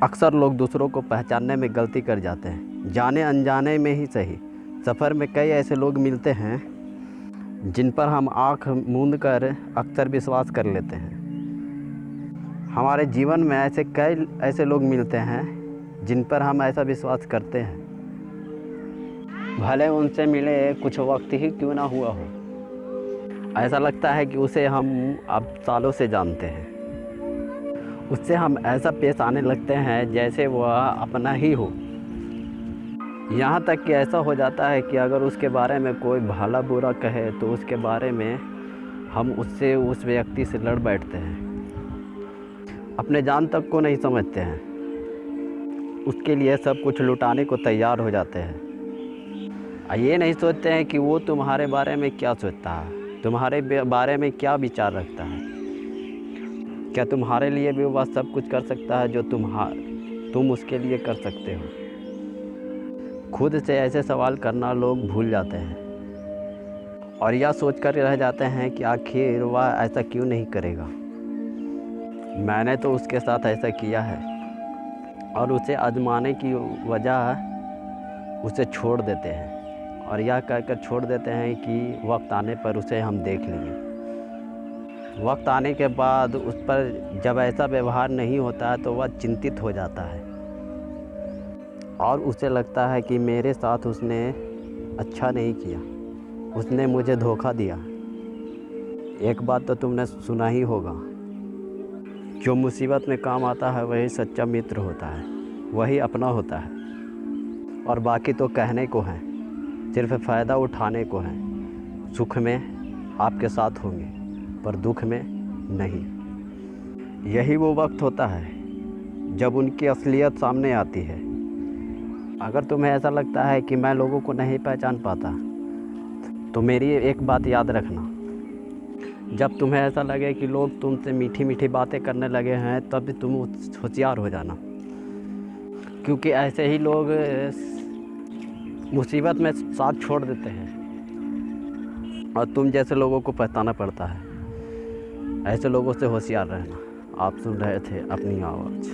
अक्सर लोग दूसरों को पहचानने में गलती कर जाते हैं, जाने अनजाने में ही सही। सफ़र में कई ऐसे लोग मिलते हैं जिन पर हम आँख मूंद कर अक्सर विश्वास कर लेते हैं। हमारे जीवन में ऐसे लोग मिलते हैं जिन पर हम ऐसा विश्वास करते हैं, भले उनसे मिले कुछ वक्त ही क्यों ना हुआ हो। ऐसा लगता है कि उसे हम अब सालों से जानते हैं। उससे हम ऐसा पेश आने लगते हैं जैसे वह अपना ही हो। यहाँ तक कि ऐसा हो जाता है कि अगर उसके बारे में कोई भला बुरा कहे तो उसके बारे में हम उस व्यक्ति से लड़ बैठते हैं, अपने जान तक को नहीं समझते हैं, उसके लिए सब कुछ लुटाने को तैयार हो जाते हैं। ये नहीं सोचते हैं कि वो तुम्हारे बारे में क्या सोचता है, तुम्हारे बारे में क्या विचार रखता है। क्या तुम्हारे लिए भी वह सब कुछ कर सकता है जो तुम उसके लिए कर सकते हो? खुद से ऐसे सवाल करना लोग भूल जाते हैं और यह सोचकर रह जाते हैं कि आखिर वह ऐसा क्यों नहीं करेगा। मैंने तो उसके साथ ऐसा किया है, और उसे आजमाने की वजह उसे छोड़ देते हैं और यह कहकर छोड़ देते हैं कि वक्त आने पर उसे हम देख लेंगे। वक्त आने के बाद उस पर जब ऐसा व्यवहार नहीं होता है तो वह चिंतित हो जाता है और उसे लगता है कि मेरे साथ उसने अच्छा नहीं किया, उसने मुझे धोखा दिया। एक बात तो तुमने सुना ही होगा, जो मुसीबत में काम आता है वही सच्चा मित्र होता है, वही अपना होता है, और बाकी तो कहने को है, सिर्फ फ़ायदा उठाने को है। सुख में आपके साथ होंगे पर दुख में नहीं। यही वो वक्त होता है जब उनकी असलियत सामने आती है। अगर तुम्हें ऐसा लगता है कि मैं लोगों को नहीं पहचान पाता, तो मेरी एक बात याद रखना, जब तुम्हें ऐसा लगे कि लोग तुमसे मीठी मीठी बातें करने लगे हैं तब तुम होशियार हो जाना, क्योंकि ऐसे ही लोग मुसीबत में साथ छोड़ देते हैं और तुम जैसे लोगों को पहचानना पड़ता है। ऐसे लोगों से होशियार रहना। आप सुन रहे थे अपनी आवाज़।